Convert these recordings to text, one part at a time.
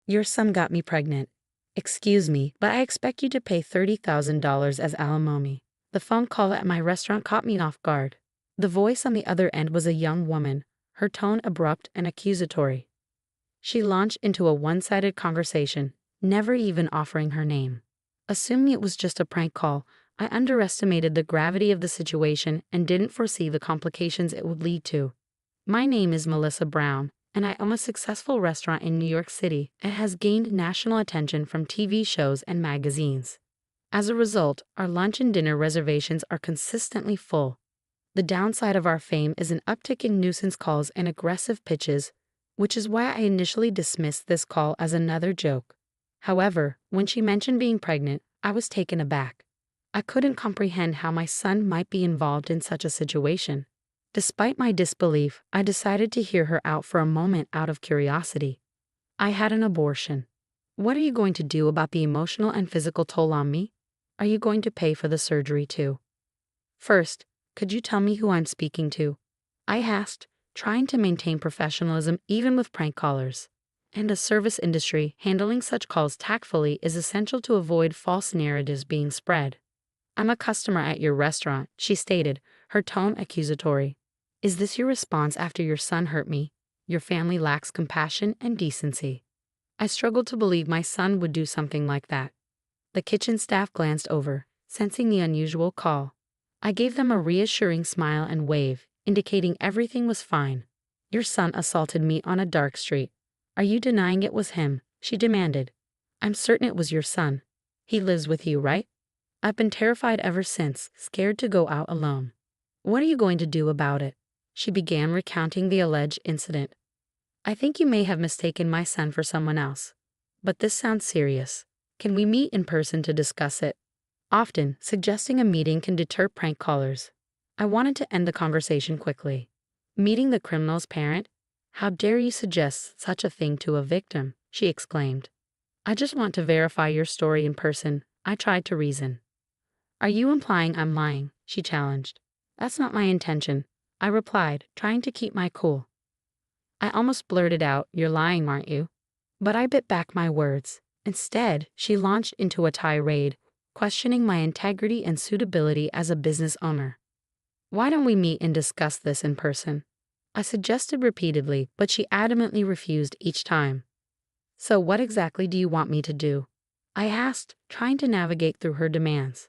Your son got me pregnant. Excuse me, but I expect you to pay $30,000 as alimony. The phone call at my restaurant caught me off guard. The voice on the other end was a young woman, her tone abrupt and accusatory. She launched into a one-sided conversation, never even offering her name. Assuming it was just a prank call, I underestimated the gravity of the situation and didn't foresee the complications it would lead to. My name is Melissa Brown, and I own a successful restaurant in New York City. It has gained national attention from TV shows and magazines. As a result, our lunch and dinner reservations are consistently full. The downside of our fame is an uptick in nuisance calls and aggressive pitches, which is why I initially dismissed this call as another joke. However, when she mentioned being pregnant, I was taken aback. I couldn't comprehend how my son might be involved in such a situation. Despite my disbelief, I decided to hear her out for a moment out of curiosity. I had an abortion. What are you going to do about the emotional and physical toll on me? Are you going to pay for the surgery too? First, could you tell me who I'm speaking to? I asked, trying to maintain professionalism even with prank callers. In the service industry, handling such calls tactfully is essential to avoid false narratives being spread. I'm a customer at your restaurant, she stated, her tone accusatory. Is this your response after your son hurt me? Your family lacks compassion and decency. I struggled to believe my son would do something like that. The kitchen staff glanced over, sensing the unusual call. I gave them a reassuring smile and wave, indicating everything was fine. Your son assaulted me on a dark street. Are you denying it was him? She demanded. I'm certain it was your son. He lives with you, right? I've been terrified ever since, scared to go out alone. What are you going to do about it? She began recounting the alleged incident. I think you may have mistaken my son for someone else. But this sounds serious. Can we meet in person to discuss it? Often, suggesting a meeting can deter prank callers. I wanted to end the conversation quickly. Meeting the criminal's parent? How dare you suggest such a thing to a victim? She exclaimed. I just want to verify your story in person, I tried to reason. Are you implying I'm lying? She challenged. That's not my intention, I replied, trying to keep my cool. I almost blurted out, you're lying, aren't you? But I bit back my words. Instead, she launched into a tirade, questioning my integrity and suitability as a business owner. Why don't we meet and discuss this in person? I suggested repeatedly, but she adamantly refused each time. So what exactly do you want me to do? I asked, trying to navigate through her demands.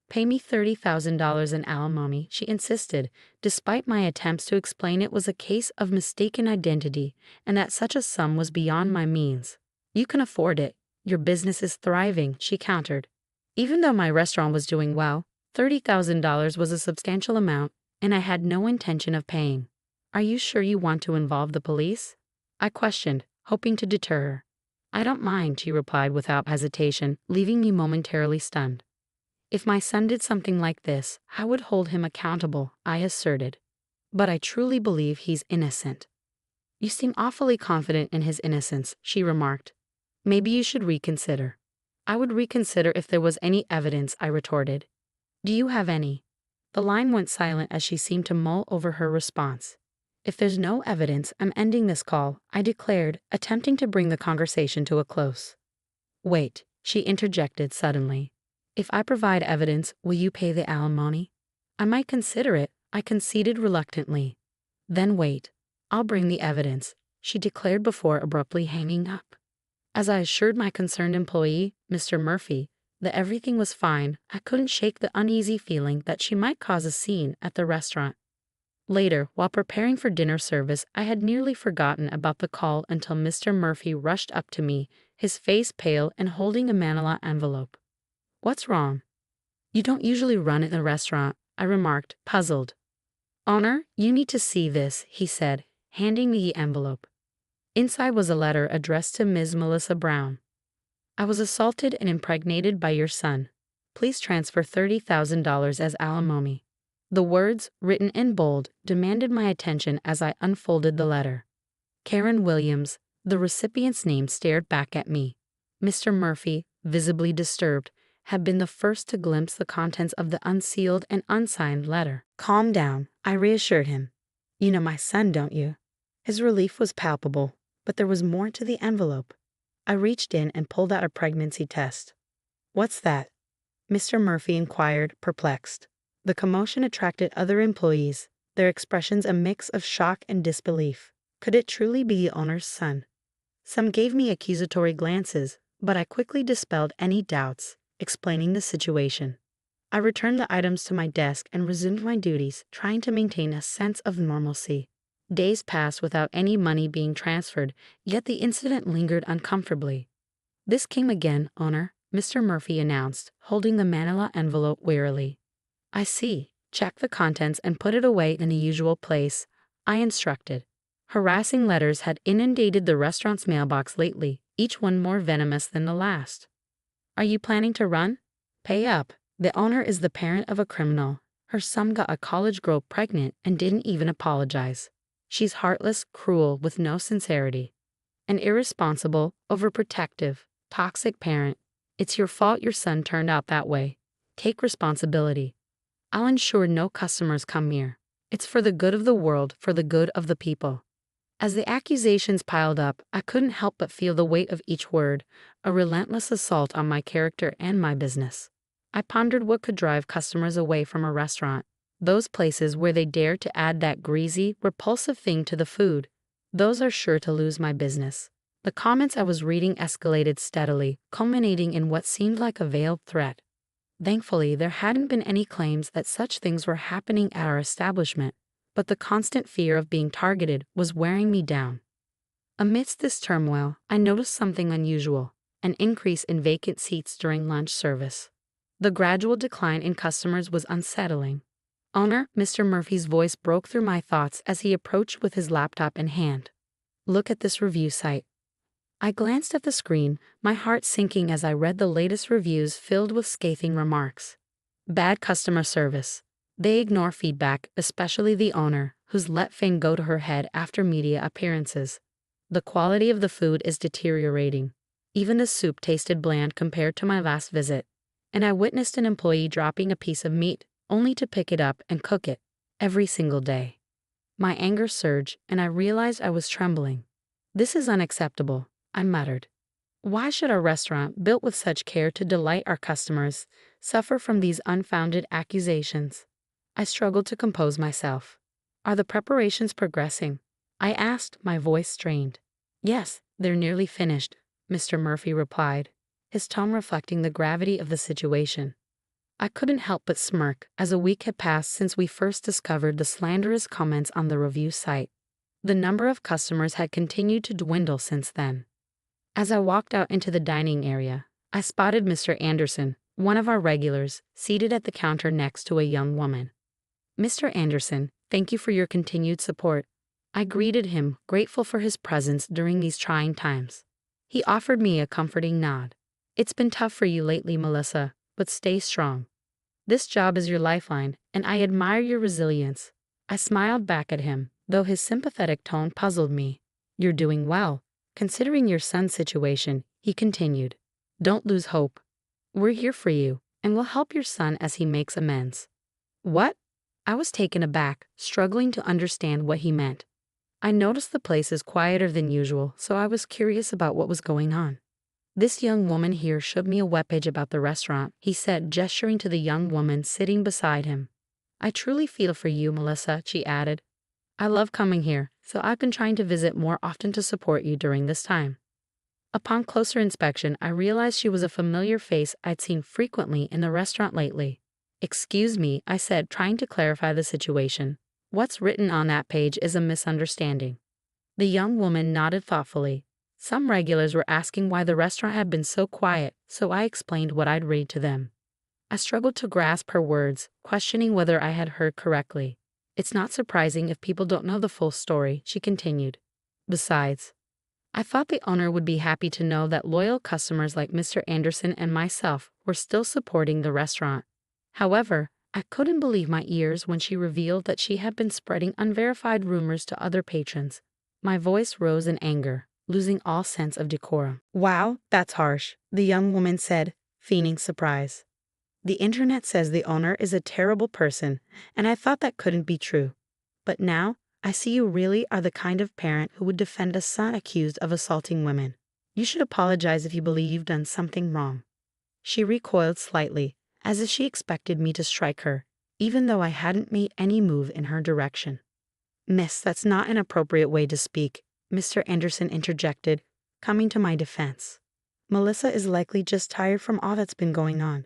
Pay me $30,000 in alimony, she insisted, despite my attempts to explain it was a case of mistaken identity and that such a sum was beyond my means. You can afford it. Your business is thriving, she countered. Even though my restaurant was doing well, $30,000 was a substantial amount, and I had no intention of paying. Are you sure you want to involve the police? I questioned, hoping to deter her. I don't mind, she replied without hesitation, leaving me momentarily stunned. If my son did something like this, I would hold him accountable, I asserted. But I truly believe he's innocent. You seem awfully confident in his innocence, she remarked. Maybe you should reconsider. I would reconsider if there was any evidence, I retorted. Do you have any? The line went silent as she seemed to mull over her response. If there's no evidence, I'm ending this call, I declared, attempting to bring the conversation to a close. Wait, she interjected suddenly. If I provide evidence, will you pay the alimony? I might consider it, I conceded reluctantly. Then wait. I'll bring the evidence, she declared before abruptly hanging up. As I assured my concerned employee, Mr. Murphy, that everything was fine, I couldn't shake the uneasy feeling that she might cause a scene at the restaurant. Later, while preparing for dinner service, I had nearly forgotten about the call until Mr. Murphy rushed up to me, his face pale and holding a manila envelope. What's wrong? You don't usually run in the restaurant, I remarked, puzzled. Owner, you need to see this, he said, handing me the envelope. Inside was a letter addressed to Ms. Melissa Brown. I was assaulted and impregnated by your son. Please transfer $30,000 as alimony. The words, written in bold, demanded my attention as I unfolded the letter. Karen Williams, the recipient's name, stared back at me. Mr. Murphy, visibly disturbed, had been the first to glimpse the contents of the unsealed and unsigned letter. Calm down, I reassured him. You know my son, don't you? His relief was palpable, but there was more to the envelope. I reached in and pulled out a pregnancy test. "What's that?" Mr. Murphy inquired, perplexed. The commotion attracted other employees, their expressions a mix of shock and disbelief. Could it truly be the owner's son? Some gave me accusatory glances, but I quickly dispelled any doubts, explaining the situation. I returned the items to my desk and resumed my duties, trying to maintain a sense of normalcy. Days passed without any money being transferred, yet the incident lingered uncomfortably. "This came again, owner," Mr. Murphy announced, holding the manila envelope wearily. "I see. Check the contents and put it away in the usual place," I instructed. Harassing letters had inundated the restaurant's mailbox lately, each one more venomous than the last. "Are you planning to run? Pay up. The owner is the parent of a criminal. Her son got a college girl pregnant and didn't even apologize. She's heartless, cruel, with no sincerity. An irresponsible, overprotective, toxic parent. It's your fault your son turned out that way. Take responsibility. I'll ensure no customers come here. It's for the good of the world, for the good of the people." As the accusations piled up, I couldn't help but feel the weight of each word, a relentless assault on my character and my business. I pondered what could drive customers away from a restaurant. Those places where they dare to add that greasy, repulsive thing to the food. Those are sure to lose my business. The comments I was reading escalated steadily, culminating in what seemed like a veiled threat. Thankfully, there hadn't been any claims that such things were happening at our establishment, but the constant fear of being targeted was wearing me down. Amidst this turmoil, I noticed something unusual, an increase in vacant seats during lunch service. The gradual decline in customers was unsettling. "Owner," Mr. Murphy's voice broke through my thoughts as he approached with his laptop in hand. "Look at this review site." I glanced at the screen, my heart sinking as I read the latest reviews filled with scathing remarks. Bad customer service. They ignore feedback, especially the owner, who's let fame go to her head after media appearances. The quality of the food is deteriorating. Even the soup tasted bland compared to my last visit. And I witnessed an employee dropping a piece of meat, only to pick it up and cook it, every single day. My anger surged, and I realized I was trembling. "This is unacceptable," I muttered. "Why should a restaurant, built with such care to delight our customers, suffer from these unfounded accusations?" I struggled to compose myself. "Are the preparations progressing?" I asked, my voice strained. "Yes, they're nearly finished," Mr. Murphy replied, his tone reflecting the gravity of the situation. I couldn't help but smirk, as a week had passed since we first discovered the slanderous comments on the review site. The number of customers had continued to dwindle since then. As I walked out into the dining area, I spotted Mr. Anderson, one of our regulars, seated at the counter next to a young woman. "Mr. Anderson, thank you for your continued support." I greeted him, grateful for his presence during these trying times. He offered me a comforting nod. "It's been tough for you lately, Melissa, but stay strong. This job is your lifeline, and I admire your resilience." I smiled back at him, though his sympathetic tone puzzled me. "You're doing well, considering your son's situation," he continued. "Don't lose hope. We're here for you, and we'll help your son as he makes amends." "What?" I was taken aback, struggling to understand what he meant. I noticed the place is quieter than usual, so I was curious about what was going on. "This young woman here showed me a webpage about the restaurant," he said, gesturing to the young woman sitting beside him. "I truly feel for you, Melissa," she added. "I love coming here, so I've been trying to visit more often to support you during this time." Upon closer inspection, I realized she was a familiar face I'd seen frequently in the restaurant lately. "Excuse me," I said, trying to clarify the situation. "What's written on that page is a misunderstanding." The young woman nodded thoughtfully. Some regulars were asking why the restaurant had been so quiet, so I explained what I'd read to them. I struggled to grasp her words, questioning whether I had heard correctly. "It's not surprising if people don't know the full story," she continued. "Besides, I thought the owner would be happy to know that loyal customers like Mr. Anderson and myself were still supporting the restaurant." However, I couldn't believe my ears when she revealed that she had been spreading unverified rumors to other patrons. My voice rose in anger, losing all sense of decorum. "Wow, that's harsh," the young woman said, feigning surprise. "The internet says the owner is a terrible person, and I thought that couldn't be true. But now, I see you really are the kind of parent who would defend a son accused of assaulting women." You should apologize if you believe you've done something wrong. She recoiled slightly, as if she expected me to strike her, even though I hadn't made any move in her direction. Miss, that's not an appropriate way to speak, Mr. Anderson interjected, coming to my defense. Melissa is likely just tired from all that's been going on.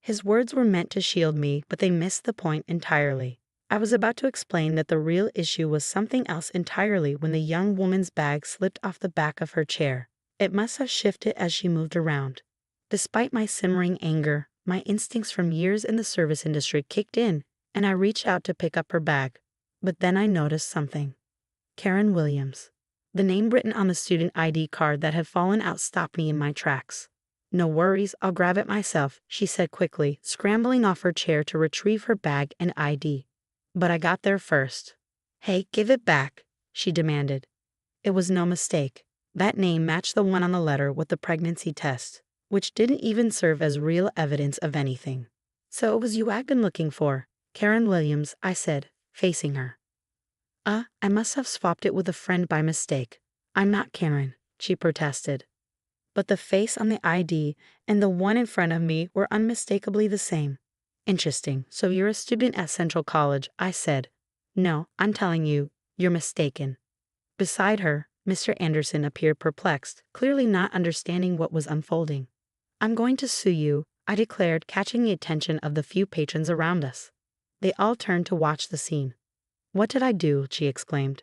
His words were meant to shield me, but they missed the point entirely. I was about to explain that the real issue was something else entirely when the young woman's bag slipped off the back of her chair. It must have shifted as she moved around. Despite my simmering anger, my instincts from years in the service industry kicked in, and I reached out to pick up her bag. But then I noticed something. Karen Williams. The name written on the student ID card that had fallen out stopped me in my tracks. No worries, I'll grab it myself, she said quickly, scrambling off her chair to retrieve her bag and ID. But I got there first. Hey, give it back, she demanded. It was no mistake. That name matched the one on the letter with the pregnancy test, which didn't even serve as real evidence of anything. So it was you I've been looking for, Karen Williams, I said, facing her. I must have swapped it with a friend by mistake. I'm not Karen, she protested. But the face on the ID and the one in front of me were unmistakably the same. Interesting, so you're a student at Central College, I said. No, I'm telling you, you're mistaken. Beside her, Mr. Anderson appeared perplexed, clearly not understanding what was unfolding. I'm going to sue you, I declared, catching the attention of the few patrons around us. They all turned to watch the scene. What did I do? She exclaimed.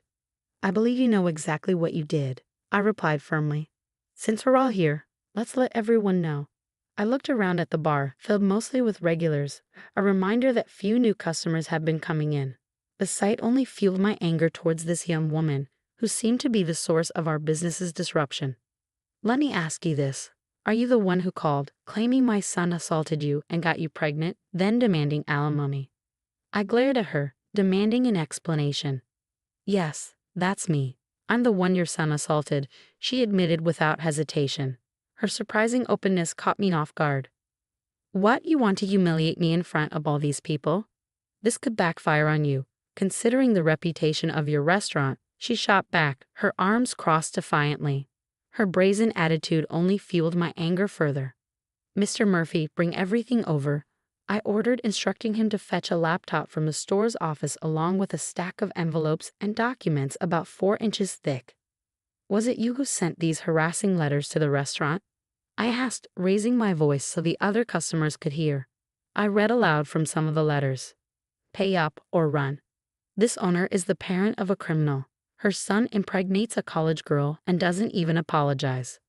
I believe you know exactly what you did, I replied firmly. Since we're all here, let's let everyone know. I looked around at the bar, filled mostly with regulars, a reminder that few new customers had been coming in. The sight only fueled my anger towards this young woman, who seemed to be the source of our business's disruption. Let me ask you this. Are you the one who called, claiming my son assaulted you and got you pregnant, then demanding alimony? I glared at her, demanding an explanation. Yes, that's me. I'm the one your son assaulted, she admitted without hesitation. Her surprising openness caught me off guard. What, you want to humiliate me in front of all these people? This could backfire on you. Considering the reputation of your restaurant, she shot back, her arms crossed defiantly. Her brazen attitude only fueled my anger further. Mr. Murphy, bring everything over, I ordered, instructing him to fetch a laptop from the store's office along with a stack of envelopes and documents about 4 inches thick. Was it you who sent these harassing letters to the restaurant? I asked, raising my voice so the other customers could hear. I read aloud from some of the letters. Pay up or run. This owner is the parent of a criminal. Her son impregnates a college girl and doesn't even apologize.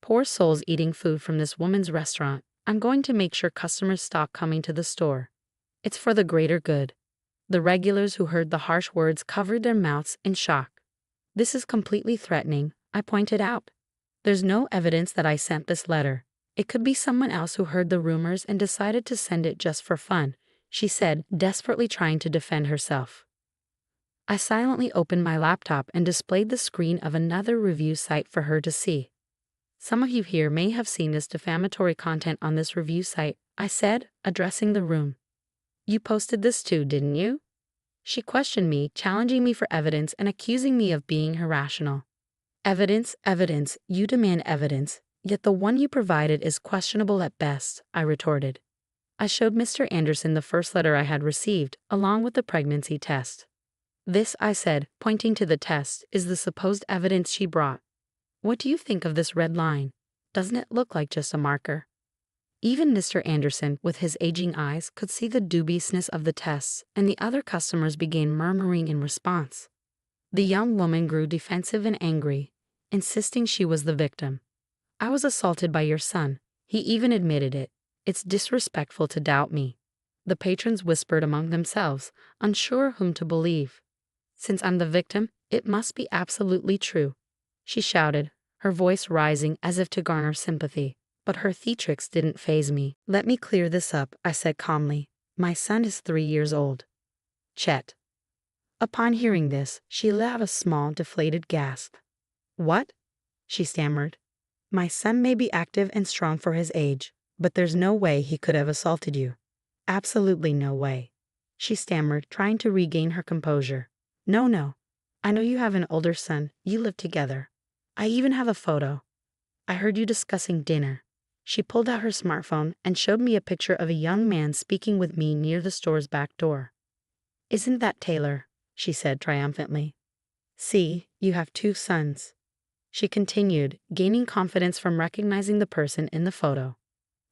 Poor souls eating food from this woman's restaurant. I'm going to make sure customers stop coming to the store. It's for the greater good. The regulars who heard the harsh words covered their mouths in shock. This is completely threatening, I pointed out. There's no evidence that I sent this letter. It could be someone else who heard the rumors and decided to send it just for fun, she said, desperately trying to defend herself. I silently opened my laptop and displayed the screen of another review site for her to see. Some of you here may have seen this defamatory content on this review site, I said, addressing the room. You posted this too, didn't you? She questioned me, challenging me for evidence and accusing me of being irrational. Evidence, evidence, you demand evidence, yet the one you provided is questionable at best, I retorted. I showed Mr. Anderson the first letter I had received, along with the pregnancy test. This, I said, pointing to the test, is the supposed evidence she brought. What do you think of this red line? Doesn't it look like just a marker? Even Mr. Anderson, with his aging eyes, could see the dubiousness of the tests, and the other customers began murmuring in response. The young woman grew defensive and angry, insisting she was the victim. I was assaulted by your son. He even admitted it. It's disrespectful to doubt me. The patrons whispered among themselves, unsure whom to believe. Since I'm the victim, it must be absolutely true, she shouted, her voice rising as if to garner sympathy. But her theatrics didn't faze me. Let me clear this up, I said calmly. My son is 3 years old. Chet. Upon hearing this, she let out a small, deflated gasp. What? She stammered. My son may be active and strong for his age, but there's no way he could have assaulted you. Absolutely no way. She stammered, trying to regain her composure. No. I know you have an older son. You live together. I even have a photo. I heard you discussing dinner. She pulled out her smartphone and showed me a picture of a young man speaking with me near the store's back door. Isn't that Taylor? She said triumphantly. See, you have 2 sons. She continued, gaining confidence from recognizing the person in the photo.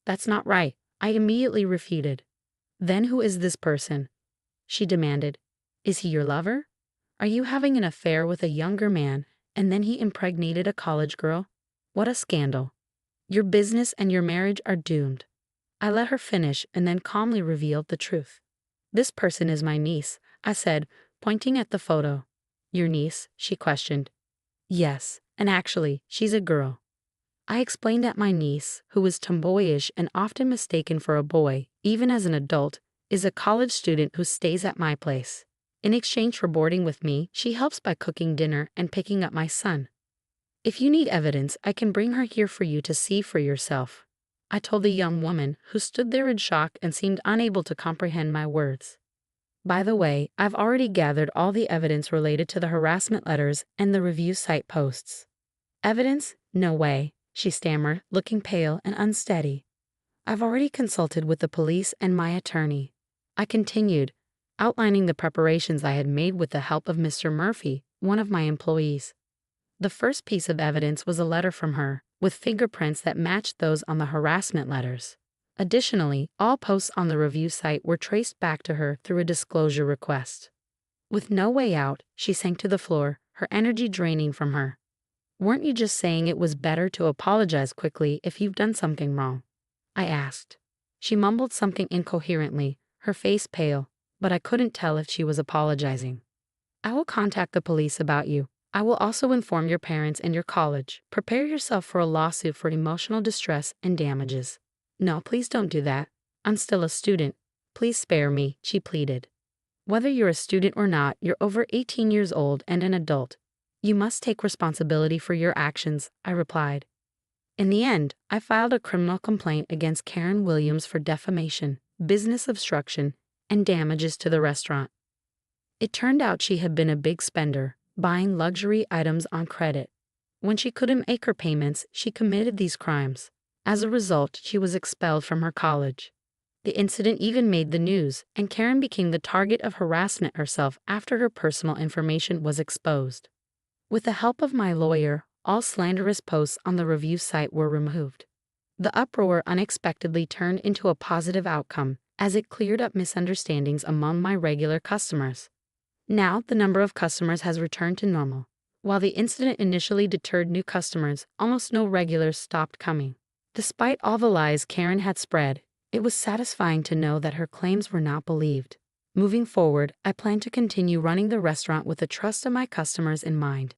That's not right, I immediately refuted. Then who is this person? She demanded. Is he your lover? Are you having an affair with a younger man, and then he impregnated a college girl? What a scandal. Your business and your marriage are doomed. I let her finish and then calmly revealed the truth. This person is my niece, I said, pointing at the photo. Your niece? She questioned. Yes, and actually, she's a girl. I explained that my niece, who is tomboyish and often mistaken for a boy, even as an adult, is a college student who stays at my place. In exchange for boarding with me, she helps by cooking dinner and picking up my son. If you need evidence, I can bring her here for you to see for yourself, I told the young woman, who stood there in shock and seemed unable to comprehend my words. By the way, I've already gathered all the evidence related to the harassment letters and the review site posts. Evidence? No way, she stammered, looking pale and unsteady. I've already consulted with the police and my attorney. I continued, outlining the preparations I had made with the help of Mr. Murphy, one of my employees. The first piece of evidence was a letter from her, with fingerprints that matched those on the harassment letters. Additionally, all posts on the review site were traced back to her through a disclosure request. With no way out, she sank to the floor, her energy draining from her. Weren't you just saying it was better to apologize quickly if you've done something wrong? I asked. She mumbled something incoherently, her face pale, but I couldn't tell if she was apologizing. I will contact the police about you. I will also inform your parents and your college. Prepare yourself for a lawsuit for emotional distress and damages. No, please don't do that. I'm still a student. Please spare me, she pleaded. Whether you're a student or not, you're over 18 years old and an adult. You must take responsibility for your actions, I replied. In the end, I filed a criminal complaint against Karen Williams for defamation, business obstruction, and damages to the restaurant. It turned out she had been a big spender, buying luxury items on credit. When she couldn't make her payments, she committed these crimes. As a result, she was expelled from her college. The incident even made the news, and Karen became the target of harassment herself after her personal information was exposed. With the help of my lawyer, all slanderous posts on the review site were removed. The uproar unexpectedly turned into a positive outcome, as it cleared up misunderstandings among my regular customers. Now, the number of customers has returned to normal. While the incident initially deterred new customers, almost no regulars stopped coming. Despite all the lies Karen had spread, it was satisfying to know that her claims were not believed. Moving forward, I plan to continue running the restaurant with the trust of my customers in mind.